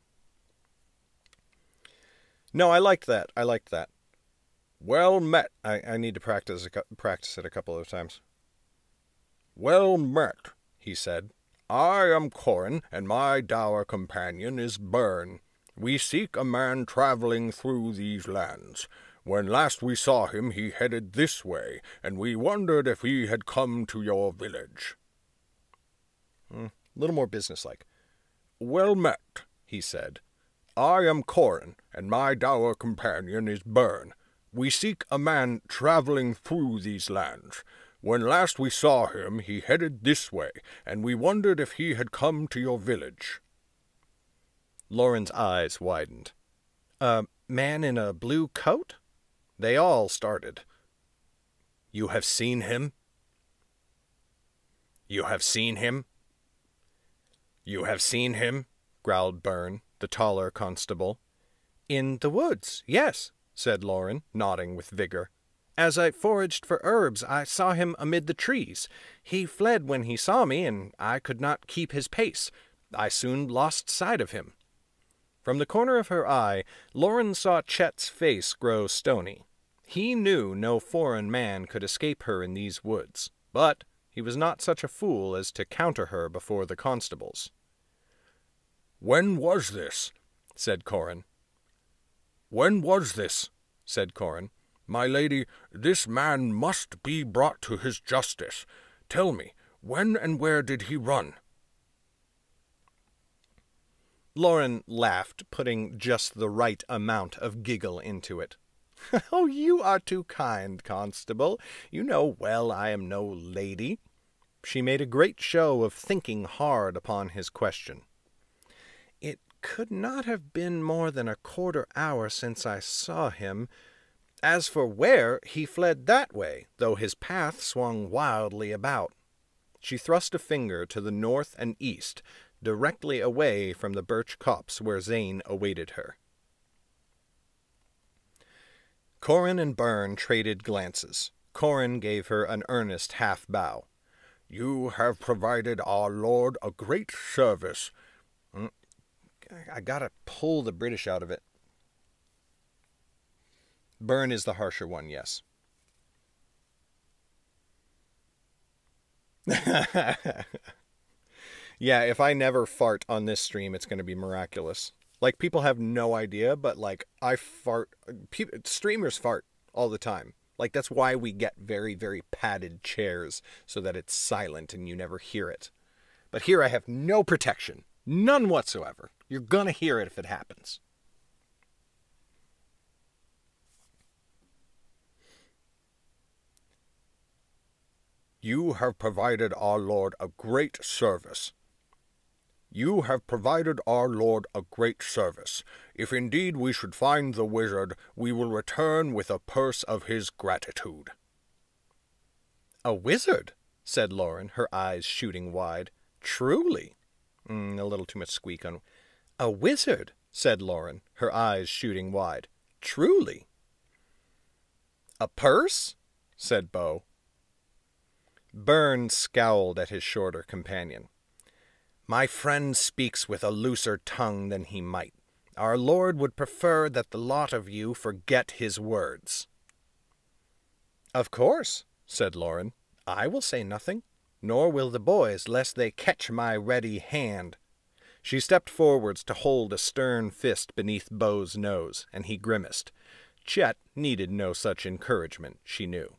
No, I liked that. I liked that. Well met. I need to practice it a couple of times. "Well met," he said. "I am Corin, and my dour companion is Byrne. We seek a man traveling through these lands. When last we saw him, he headed this way, and we wondered if he had come to your village." A little more businesslike. "Well met," he said. "I am Corin, and my dour companion is Byrne. We seek a man traveling through these lands. When last we saw him, he headed this way, and we wondered if he had come to your village." Lauren's eyes widened. "A man in a blue coat?" They all started. "You have seen him?" "You have seen him?" "You have seen him?" growled Byrne, the taller constable. "In the woods, yes," said Lauren, nodding with vigor. "As I foraged for herbs, I saw him amid the trees. He fled when he saw me, and I could not keep his pace. I soon lost sight of him." From the corner of her eye, Lauren saw Chet's face grow stony. He knew no foreign man could escape her in these woods, but he was not such a fool as to counter her before the constables. "When was this?" said Corin. "When was this?" said Corin. "My lady, this man must be brought to his justice. Tell me, when and where did he run?" Lauren laughed, putting just the right amount of giggle into it. "Oh, you are too kind, constable. You know well I am no lady." She made a great show of thinking hard upon his question. "It could not have been more than a quarter hour since I saw him. As for where, he fled that way, though his path swung wildly about." She thrust a finger to the north and east, directly away from the birch copse where Zane awaited her. Corin and Byrne traded glances. Corin gave her an earnest half-bow. "You have provided our lord a great service." I gotta pull the British out of it. Byrne is the harsher one, yes. Yeah, if I never fart on this stream, it's going to be miraculous. Like, people have no idea, but, like, I fart. Streamers fart all the time. Like, that's why we get very, very padded chairs, so that it's silent and you never hear it. But here I have no protection. None whatsoever. You're going to hear it if it happens. "You have provided our lord a great service." "You have provided our lord a great service. If indeed we should find the wizard, we will return with a purse of his gratitude." "A wizard?" said Lauren, her eyes shooting wide. "Truly?" A little too much squeak on. "A wizard?" said Lauren, her eyes shooting wide. "Truly?" "A purse?" said Beau. Byrne scowled at his shorter companion. "My friend speaks with a looser tongue than he might. Our lord would prefer that the lot of you forget his words." "Of course," said Lauren. "I will say nothing, nor will the boys, lest they catch my ready hand." She stepped forwards to hold a stern fist beneath Beau's nose, and he grimaced. Chet needed no such encouragement, she knew.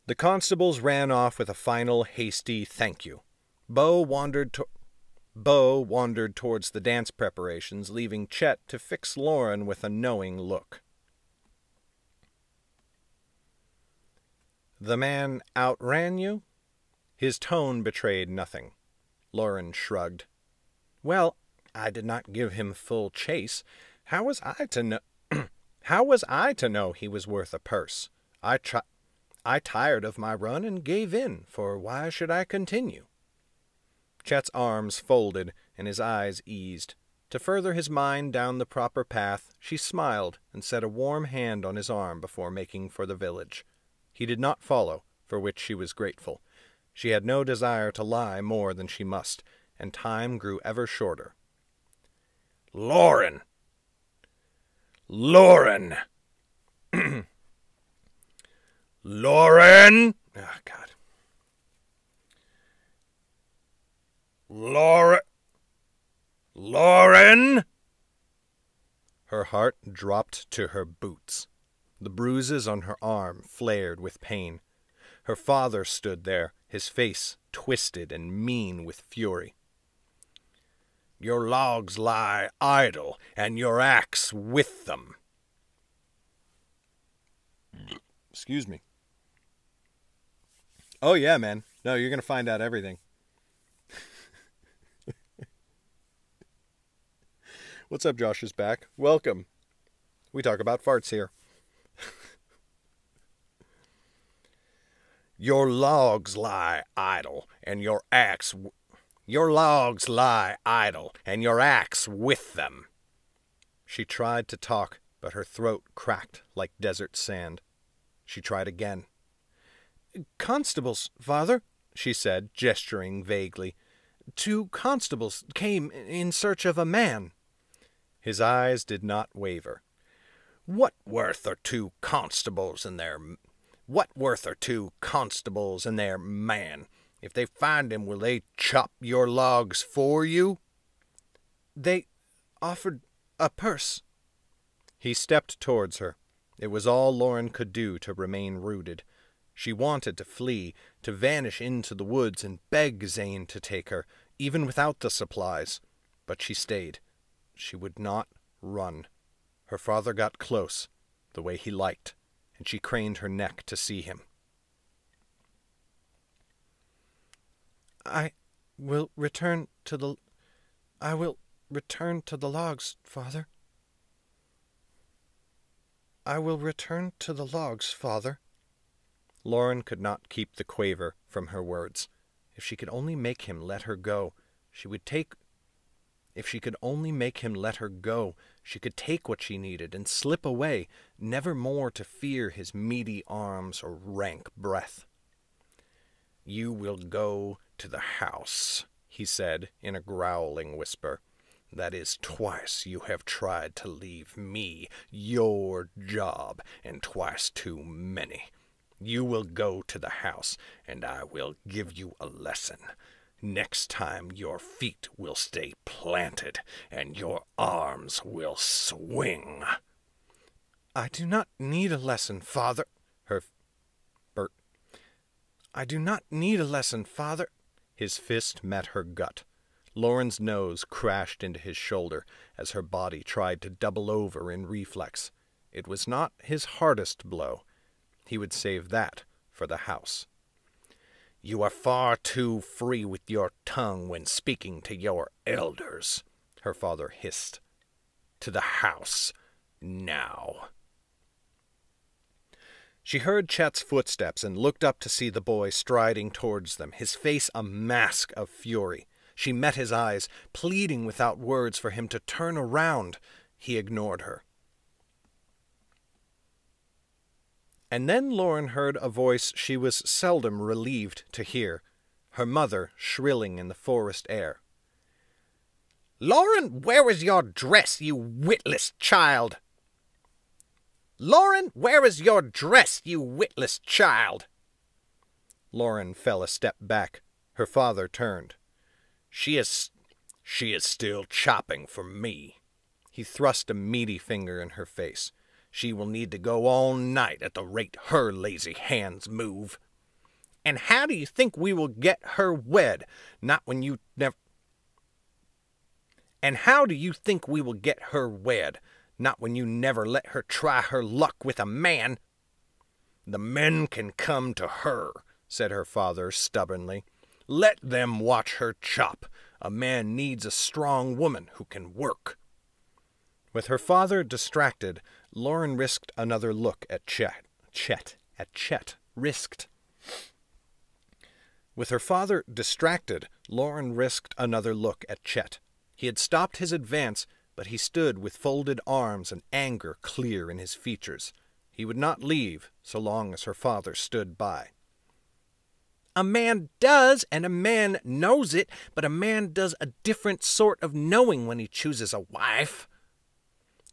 The constables ran off with a final hasty thank you. Beau wandered towards the dance preparations, leaving Chet to fix Lauren with a knowing look. "The man outran you?" His tone betrayed nothing. Lauren shrugged. "Well, I did not give him full chase. How was I to know? How was I to know he was worth a purse? I tired of my run and gave in, for why should I continue? Chet's arms folded and his eyes eased. To further his mind down the proper path, she smiled and set a warm hand on his arm before making for the village. He did not follow, for which she was grateful. She had no desire to lie more than she must, and time grew ever shorter. Lauren! Lauren! Lauren! Oh, God. Lauren! Her heart dropped to her boots. The bruises on her arm flared with pain. Her father stood there, his face twisted and mean with fury. Your logs lie idle, and your axe with them. Excuse me. Oh, yeah, man. No, you're going to find out everything. What's up, Josh is back. Welcome. We talk about farts here. Your logs lie idle, and your axe... Your logs lie idle, and your axe with them. She tried to talk, but her throat cracked like desert sand. She tried again. Constables, father, she said, gesturing vaguely. 2 constables came in search of a man. His eyes did not waver. What worth are 2 constables and their... What worth are 2 constables and their man? If they find him, will they chop your logs for you? They offered a purse. He stepped towards her. It was all Lauren could do to remain rooted. She wanted to flee, to vanish into the woods and beg Zane to take her, even without the supplies. But she stayed. She would not run. Her father got close, the way he liked, and she craned her neck to see him. I will return to the logs, father. I will return to the logs, father. Lauren could not keep the quaver from her words. If she could only make him let her go, she would take... If she could only make him let her go, she could take what she needed and slip away, never more to fear his meaty arms or rank breath. You will go to the house, he said in a growling whisper. That is 2 you have tried to leave me, your job, and 2 too many. You will go to the house, and I will give you a lesson. Next time your feet will stay planted, and your arms will swing. I do not need a lesson, father. I do not need a lesson, father. His fist met her gut. Lauren's nose crashed into his shoulder as her body tried to double over in reflex. It was not his hardest blow. He would save that for the house. You are far too free with your tongue when speaking to your elders, her father hissed. To the house, now. She heard Chet's footsteps and looked up to see the boy striding towards them, his face a mask of fury. She met his eyes, pleading without words for him to turn around. He ignored her. And then Lauren heard a voice she was seldom relieved to hear, her mother shrilling in the forest air. Lauren, where is your dress, you witless child? Lauren, where is your dress, you witless child? Lauren fell a step back. Her father turned. She is still chopping for me. He thrust a meaty finger in her face. She will need to go all night at the rate her lazy hands move. And how do you think we will get her wed? Not when you never... And how do you think we will get her wed? Not when you never let her try her luck with a man. The men can come to her, said her father stubbornly. Let them watch her chop. A man needs a strong woman who can work. With her father distracted, Lauren risked another look at Chet at Chet risked. With her father distracted, Lauren risked another look at Chet. He had stopped his advance, but he stood with folded arms and anger clear in his features. He would not leave so long as her father stood by. "A man does, and a man knows it, but a man does a different sort of knowing when he chooses a wife."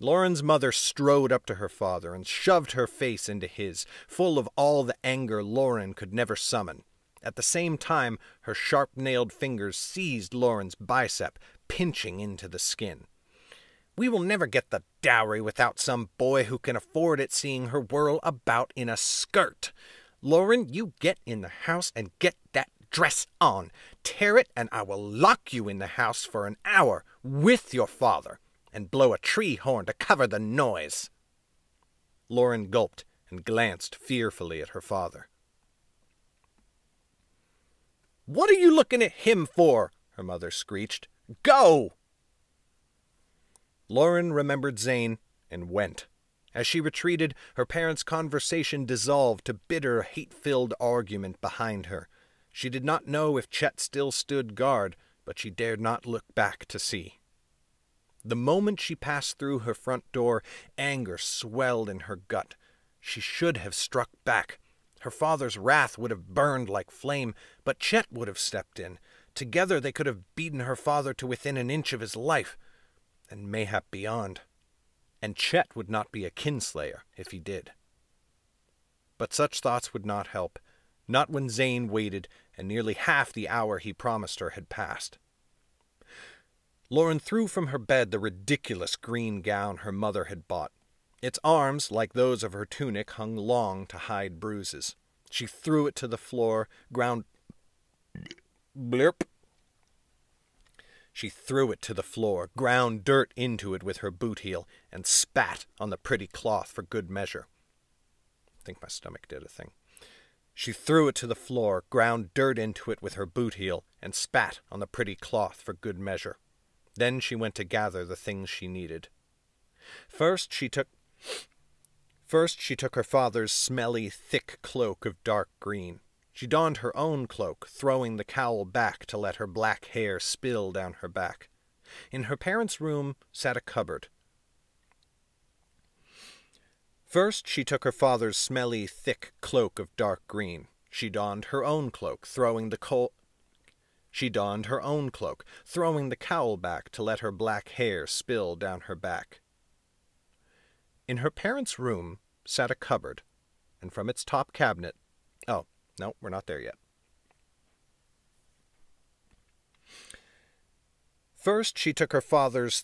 Lauren's mother strode up to her father and shoved her face into his, full of all the anger Lauren could never summon. At the same time, her sharp-nailed fingers seized Lauren's bicep, pinching into the skin. "We will never get the dowry without some boy who can afford it seeing her whirl about in a skirt. Lauren, you get in the house and get that dress on. Tear it, and I will lock you in the house for an hour with your father and blow a tree horn to cover the noise." Lauren gulped and glanced fearfully at her father. "What are you looking at him for?" her mother screeched. "Go!" Lauren remembered Zane and went. As she retreated, her parents' conversation dissolved to bitter, hate-filled argument behind her. She did not know if Chet still stood guard, but she dared not look back to see. The moment she passed through her front door, anger swelled in her gut. She should have struck back. Her father's wrath would have burned like flame, but Chet would have stepped in. Together they could have beaten her father to within an inch of his life, and mayhap beyond. And Chet would not be a kinslayer if he did. But such thoughts would not help, not when Zane waited and nearly half the hour he promised her had passed. Lauren threw from her bed the ridiculous green gown her mother had bought. Its arms, like those of her tunic, hung long to hide bruises. She threw it to the floor, ground dirt into it with her boot heel, and spat on the pretty cloth for good measure. I think my stomach did a thing. She threw it to the floor, ground dirt into it with her boot heel, and spat on the pretty cloth for good measure. Then she went to gather the things she needed. First she took her father's smelly, thick cloak of dark green. She donned her own cloak, throwing the cowl back to let her black hair spill down her back. In her parents' room sat a cupboard. First she took her father's smelly, thick cloak of dark green. She donned her own cloak, throwing the cowl back to let her black hair spill down her back. In her parents' room sat a cupboard, and from its top cabinet... Oh, no, we're not there yet. First she took her father's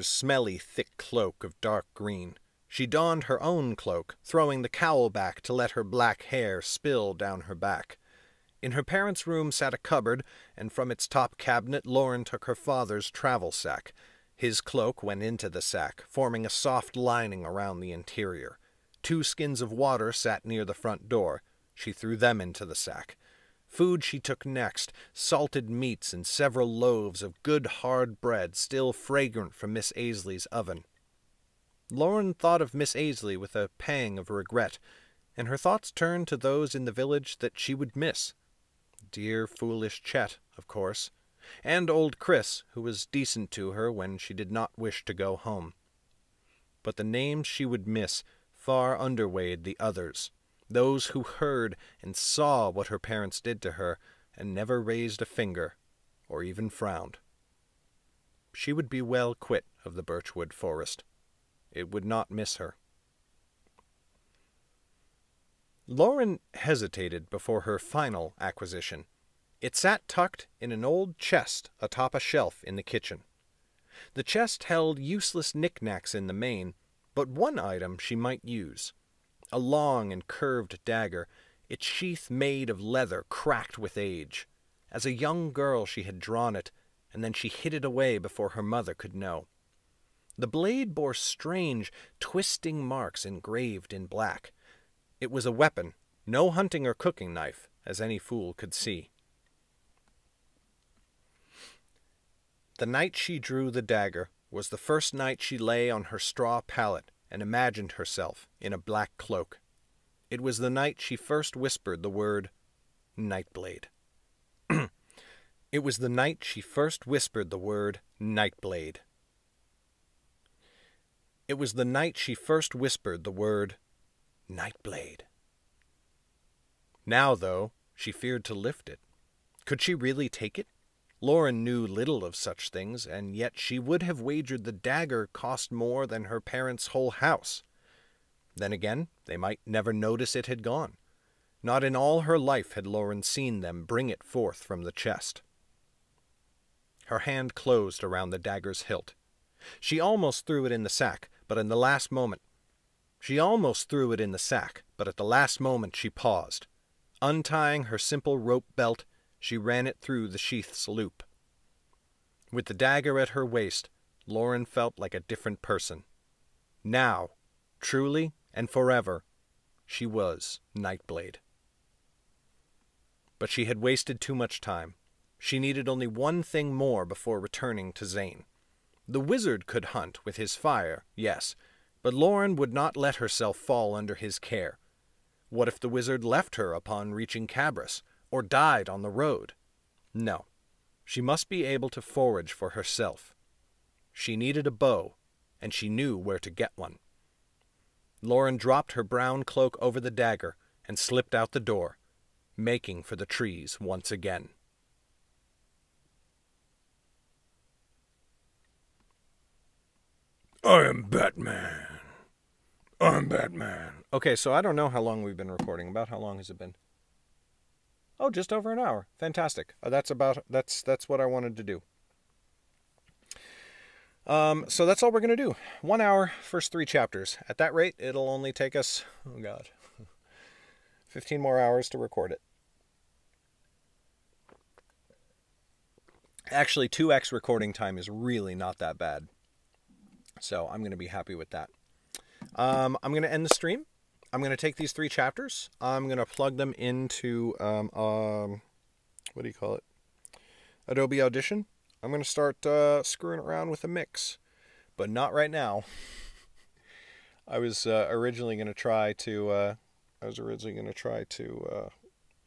smelly, thick cloak of dark green. She donned her own cloak, throwing the cowl back to let her black hair spill down her back. In her parents' room sat a cupboard, and from its top cabinet Lauren took her father's travel sack. His cloak went into the sack, forming a soft lining around the interior. 2 skins of water sat near the front door. She threw them into the sack. Food she took next, salted meats and several loaves of good hard bread still fragrant from Miss Aisley's oven. Lauren thought of Miss Aisley with a pang of regret, and her thoughts turned to those in the village that she would miss. Dear, foolish Chet, of course, and old Chris, who was decent to her when she did not wish to go home. But the names she would miss far underweighed the others, those who heard and saw what her parents did to her and never raised a finger or even frowned. She would be well quit of the birchwood forest. It would not miss her. Lauren hesitated before her final acquisition. It sat tucked in an old chest atop a shelf in the kitchen. The chest held useless knickknacks in the main, but one item she might use. A long and curved dagger, its sheath made of leather cracked with age. As a young girl she had drawn it, and then she hid it away before her mother could know. The blade bore strange, twisting marks engraved in black. It was a weapon, no hunting or cooking knife, as any fool could see. The night she drew the dagger was the first night she lay on her straw pallet and imagined herself in a black cloak. It was the night she first whispered the word Nightblade. It was the night she first whispered the word Nightblade. It was the night she first whispered the word Nightblade. Now, though, she feared to lift it. Could she really take it? Lauren knew little of such things, and yet she would have wagered the dagger cost more than her parents' whole house. Then again, they might never notice it had gone. Not in all her life had Lauren seen them bring it forth from the chest. Her hand closed around the dagger's hilt. She almost threw it in the sack, but at the last moment she paused. Untying her simple rope belt, she ran it through the sheath's loop. With the dagger at her waist, Lauren felt like a different person. Now, truly and forever, she was Nightblade. But she had wasted too much time. She needed only one thing more before returning to Zane. The wizard could hunt with his fire, yes, but Lauren would not let herself fall under his care. What if the wizard left her upon reaching Cabras, or died on the road? No, she must be able to forage for herself. She needed a bow, and she knew where to get one. Lauren dropped her brown cloak over the dagger and slipped out the door, making for the trees once again. I am Batman. I'm Batman. Okay, so I don't know how long we've been recording. About how long has it been? Oh, just over an hour. Fantastic. That's what I wanted to do. So that's all we're going to do. 1 hour, first 3 chapters. At that rate, it'll only take us, 15 more hours to record it. Actually, 2x recording time is really not that bad. So I'm going to be happy with that. I'm going to end the stream. I'm going to take these 3 chapters. I'm going to plug them into, what do you call it? Adobe Audition. I'm going to start screwing around with a mix, but not right now. I was originally going to try to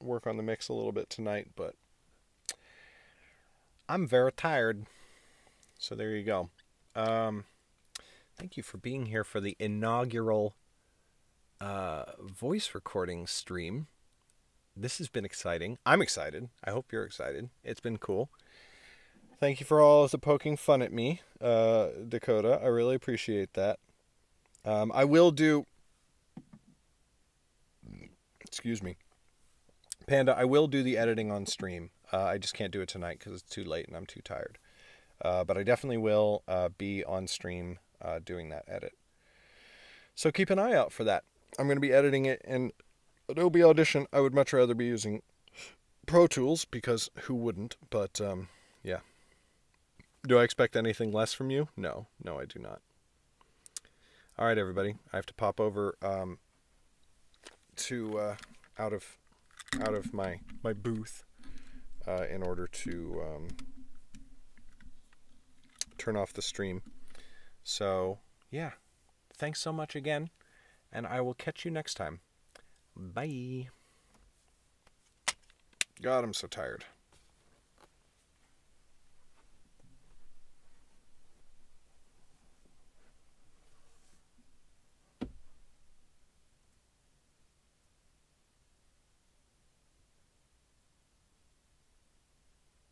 work on the mix a little bit tonight, but I'm very tired. So there you go. Thank you for being here for the inaugural voice recording stream. This has been exciting. I'm excited. I hope you're excited. It's been cool. Thank you for all of the poking fun at me, Dakota. I really appreciate that. I will do... Excuse me. Panda, I will do the editing on stream. I just can't do it tonight because it's too late and I'm too tired. But I definitely will be on stream doing that edit. So keep an eye out for that. I'm going to be editing it in Adobe Audition. I would much rather be using Pro Tools because who wouldn't? But yeah. Do I expect anything less from you? No, I do not. All right, everybody. I have to pop over to out of my booth in order to turn off the stream. So yeah, thanks so much again, and I will catch you next time. Bye. God, I'm so tired.